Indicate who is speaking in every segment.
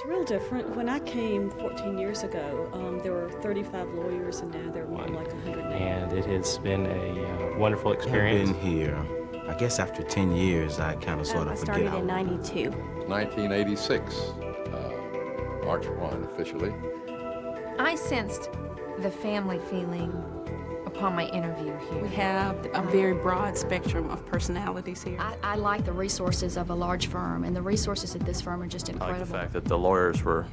Speaker 1: It's real different. When I came 14 years ago, there were 35 lawyers, and now there are more like 100.
Speaker 2: And it has been a wonderful experience.
Speaker 3: I've been here, I guess after 10 years, I kind of sort of forget.
Speaker 4: I started in 92.
Speaker 5: 1986, March 1 officially.
Speaker 6: I sensed the family feeling upon my interview here.
Speaker 4: We have a very broad spectrum of personalities here.
Speaker 7: I like the resources of a large firm, and the resources at this firm are just incredible.
Speaker 2: I like the fact that the lawyers were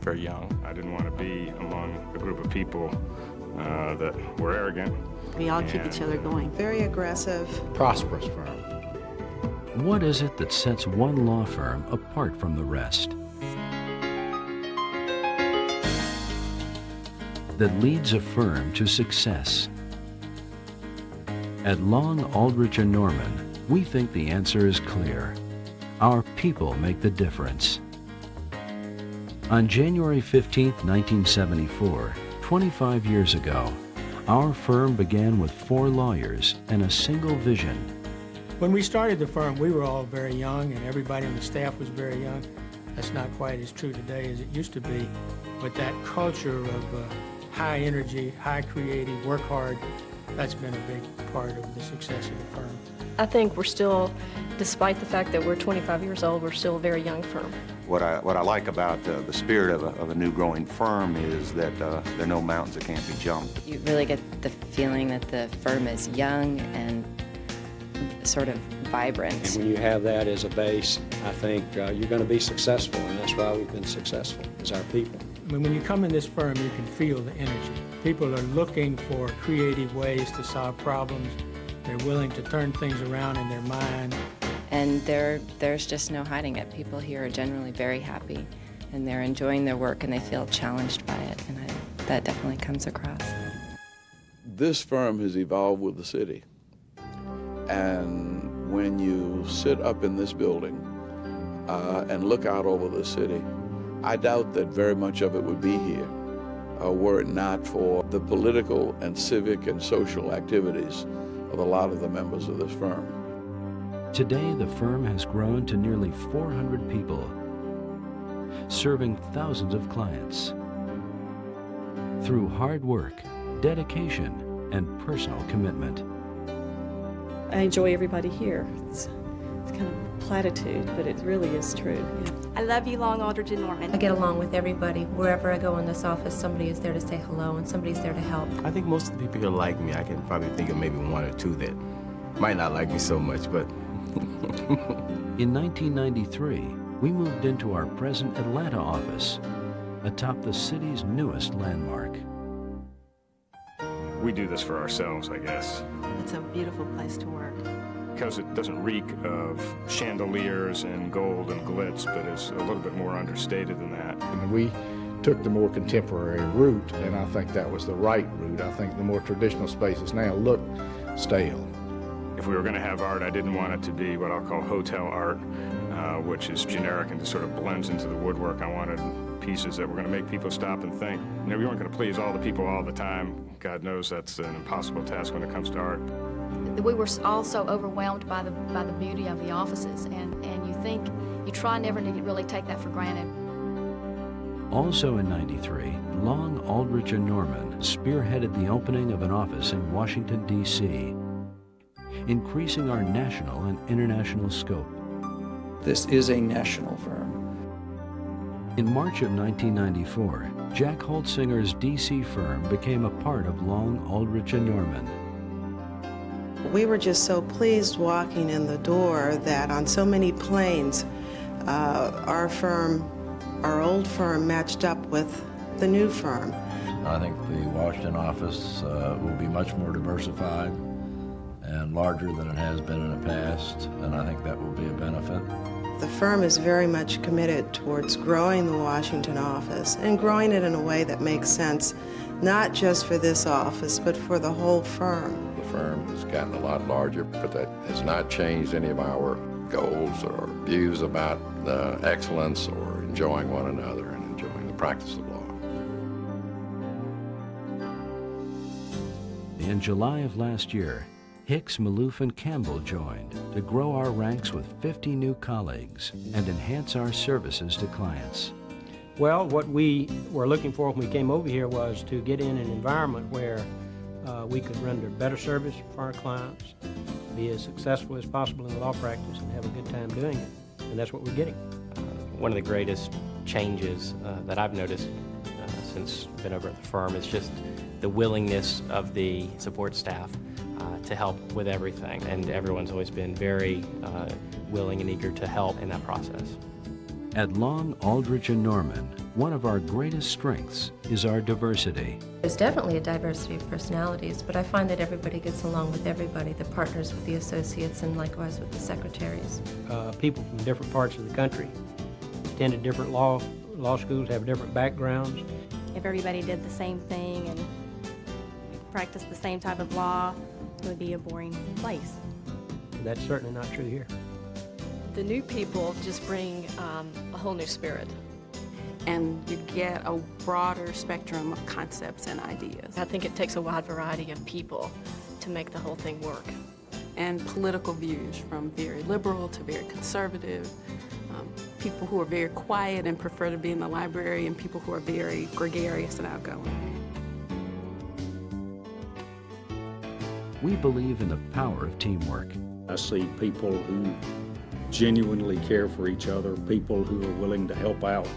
Speaker 2: very young.
Speaker 8: I didn't want to be among a group of people that were arrogant.
Speaker 4: We all keep each other going.
Speaker 9: Very aggressive.
Speaker 5: Prosperous firm.
Speaker 10: What is it that sets one law firm apart from the rest? That leads a firm to success? At Long, Aldridge, and Norman, we think the answer is clear. Our people make the difference. On January 15, 1974, 25 years ago, our firm began with 4 lawyers and a single vision.
Speaker 11: When we started the firm, we were all very young, and everybody on the staff was very young. That's not quite as true today as it used to be, but that culture of high energy, high creative, work hard, that's been a big part of the success of the firm.
Speaker 12: I think we're still, despite the fact that we're 25 years old, we're still a very young firm.
Speaker 13: What I like about the spirit of a new growing firm is that there are no mountains that can't be jumped.
Speaker 14: You really get the feeling that the firm is young and sort of vibrant.
Speaker 15: And when you have that as a base, I think you're going to be successful, and that's why we've been successful, is our people.
Speaker 11: I mean, when you come in this firm, you can feel the energy. People are looking for creative ways to solve problems. They're willing to turn things around in their mind.
Speaker 14: And there's just no hiding it. People here are generally very happy, and they're enjoying their work, and they feel challenged by it, and that definitely comes across.
Speaker 5: This firm has evolved with the city. And when you sit up in this building and look out over the city, I doubt that very much of it would be here were it not for the political and civic and social activities of a lot of the members of this firm.
Speaker 10: Today, the firm has grown to nearly 400 people, serving thousands of clients. Through hard work, dedication, and personal commitment.
Speaker 1: I enjoy everybody here. It's kind of a platitude, but it really is true. Yeah.
Speaker 4: I love you, Long, Aldridge, and Norman.
Speaker 6: I get along with everybody. Wherever I go in this office, somebody is there to say hello, and somebody's there to help.
Speaker 3: I think most of the people here like me. I can probably think of maybe 1 or 2 that might not like me so much, but...
Speaker 10: In 1993, we moved into our present Atlanta office, atop the city's newest landmark.
Speaker 8: We do this for ourselves, I guess.
Speaker 4: It's a beautiful place to work.
Speaker 8: Because it doesn't reek of chandeliers and gold and glitz, but it's a little bit more understated than that.
Speaker 5: And we took the more contemporary route, and I think that was the right route. I think the more traditional spaces now look stale.
Speaker 8: If we were going to have art, I didn't want it to be what I'll call hotel art, which is generic and just sort of blends into the woodwork. I wanted pieces that were going to make people stop and think. You know, we weren't going to please all the people all the time. God knows that's an impossible task when it comes to art.
Speaker 7: We were also overwhelmed by the beauty of the offices, and you try never to really take that for granted.
Speaker 10: Also in '93, Long, Aldridge, and Norman spearheaded the opening of an office in Washington, D.C., increasing our national and international scope.
Speaker 15: This is a national firm.
Speaker 10: In March of 1994, Jack Holtzinger's D.C. firm became a part of Long, Aldridge, and Norman.
Speaker 9: We were just so pleased walking in the door that on so many planes, our firm, our old firm, matched up with the new firm.
Speaker 13: I think the Washington office will be much more diversified and larger than it has been in the past, and I think that will be a benefit.
Speaker 9: The firm is very much committed towards growing the Washington office and growing it in a way that makes sense, not just for this office, but for the whole firm.
Speaker 5: The firm has gotten a lot larger, but that has not changed any of our goals or views about excellence or enjoying one another and enjoying the practice of law.
Speaker 10: In July of last year, Hicks, Maloof, and Campbell joined to grow our ranks with 50 new colleagues and enhance our services to clients.
Speaker 11: Well, what we were looking for when we came over here was to get in an environment where we could render better service for our clients, be as successful as possible in law practice, and have a good time doing it. And that's what we're getting.
Speaker 2: One of the greatest changes that I've noticed since I've been over at the firm is just the willingness of the support staff to help with everything. And everyone's always been very willing and eager to help in that process.
Speaker 10: At Long, Aldridge, and Norman, one of our greatest strengths is our diversity.
Speaker 12: There's definitely a diversity of personalities, but I find that everybody gets along with everybody, the partners with the associates and likewise with the secretaries.
Speaker 11: People from different parts of the country attended different law schools, have different backgrounds.
Speaker 16: If everybody did the same thing and practiced the same type of law, it would be a boring place.
Speaker 11: That's certainly not true here.
Speaker 12: The new people just bring a whole new spirit.
Speaker 4: And you get a broader spectrum of concepts and ideas.
Speaker 12: I think it takes a wide variety of people to make the whole thing work.
Speaker 4: And political views, from very liberal to very conservative, people who are very quiet and prefer to be in the library, and people who are very gregarious and outgoing.
Speaker 10: We believe in the power of teamwork.
Speaker 15: I see people who genuinely care for each other, people who are willing to help out.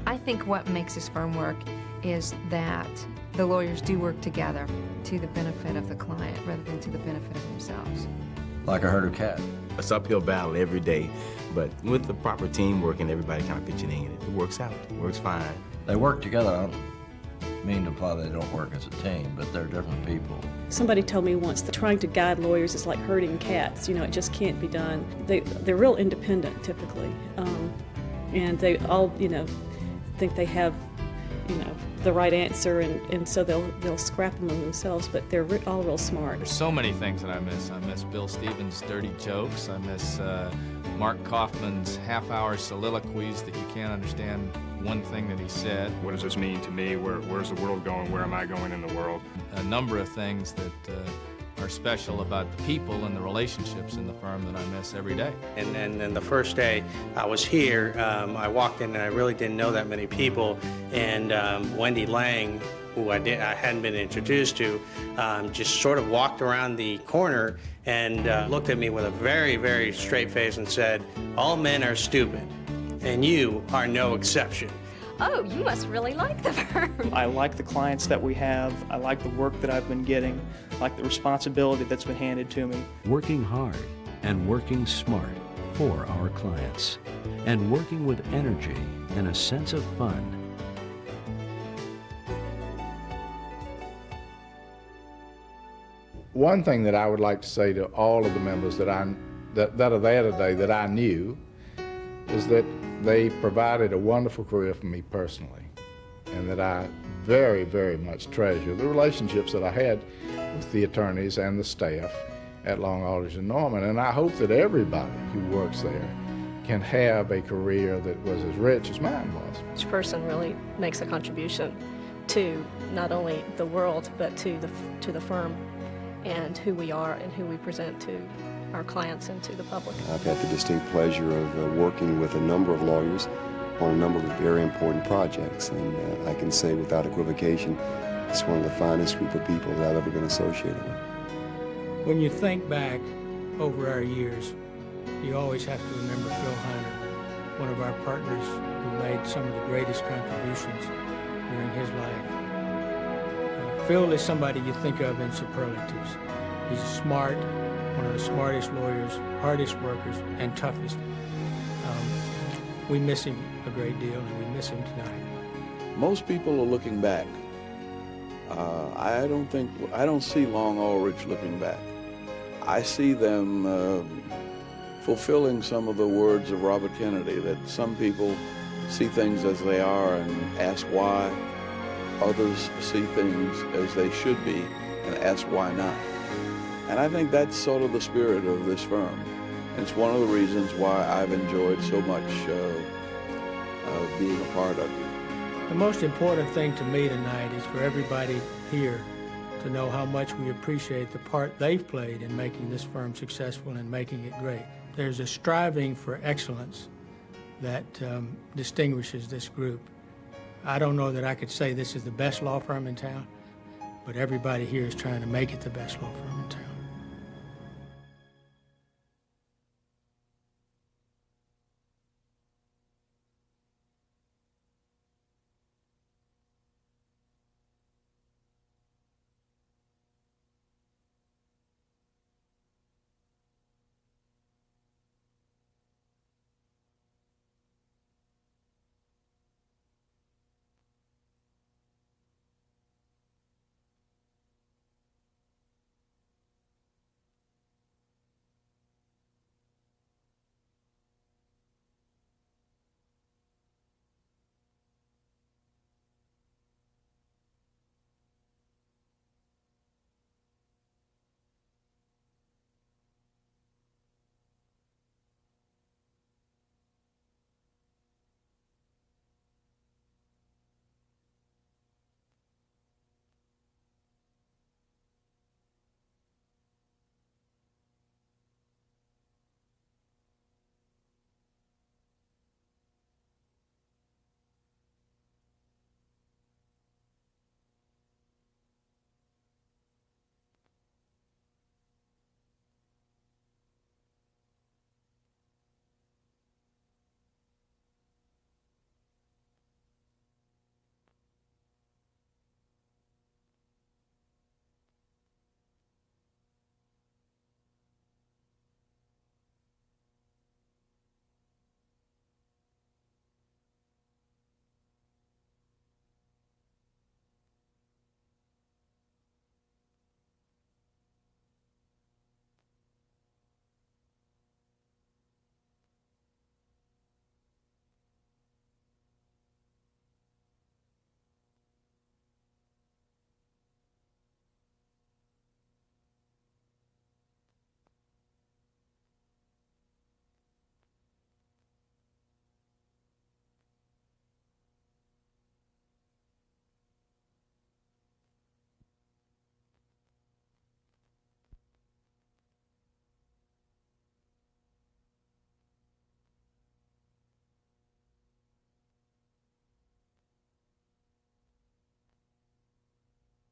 Speaker 6: I think what makes this firm work is that the lawyers do work together to the benefit of the client rather than to the benefit of themselves.
Speaker 13: Like a herd of cats.
Speaker 3: It's uphill battle every day, but with the proper teamwork and everybody kind of pitching in, it works out. It works fine.
Speaker 13: They work together. I don't mean to imply they don't work as a team, but they're different people.
Speaker 1: Somebody told me once that trying to guide lawyers is like herding cats. You know, it just can't be done. They're real independent typically, and they all, you know, think they have, you know, the right answer, and so they'll scrap among themselves, but they're all real smart.
Speaker 17: There's so many things that I miss. I miss Bill Stevens' dirty jokes. I miss Mark Kaufman's half-hour soliloquies that you can't understand one thing that he said.
Speaker 8: What does this mean to me? Where's the world going? Where am I going in the world?
Speaker 17: A number of things that are special about the people and the relationships in the firm that I miss every day.
Speaker 18: And then the first day I was here, I walked in and I really didn't know that many people. And Wendy Lang, who I hadn't been introduced to, just sort of walked around the corner and looked at me with a very, very straight face and said, "All men are stupid, and you are no exception."
Speaker 16: Oh, you must really like the firm.
Speaker 19: I like the clients that we have. I like the work that I've been getting. I like the responsibility that's been handed to me.
Speaker 10: Working hard and working smart for our clients, and working with energy and a sense of fun.
Speaker 20: One thing that I would like to say to all of the members that are there today that I knew is that they provided a wonderful career for me personally, and that I very, very much treasure the relationships that I had with the attorneys and the staff at Long, Aldridge, and Norman. And I hope that everybody who works there can have a career that was as rich as mine was.
Speaker 12: Each person really makes a contribution to not only the world, but to the firm and who we are and who we present to our clients and to the public.
Speaker 21: I've had the distinct pleasure of working with a number of lawyers on a number of very important projects, and I can say without equivocation, it's one of the finest group of people that I've ever been associated with.
Speaker 11: When you think back over our years, you always have to remember Phil Heiner, one of our partners who made some of the greatest contributions during his life. Phil is somebody you think of in superlatives. He's smart, one of the smartest lawyers, hardest workers, and toughest. We miss him a great deal, and we miss him tonight.
Speaker 5: Most people are looking back. I don't see Long Aldridge looking back. I see them fulfilling some of the words of Robert Kennedy, that some people see things as they are and ask why. Others see things as they should be and ask why not. And I think that's sort of the spirit of this firm. It's one of the reasons why I've enjoyed so much being a part of it.
Speaker 11: The most important thing to me tonight is for everybody here to know how much we appreciate the part they've played in making this firm successful and making it great. There's a striving for excellence that distinguishes this group, I don't know that I could say this is the best law firm in town, but everybody here is trying to make it the best law firm in town.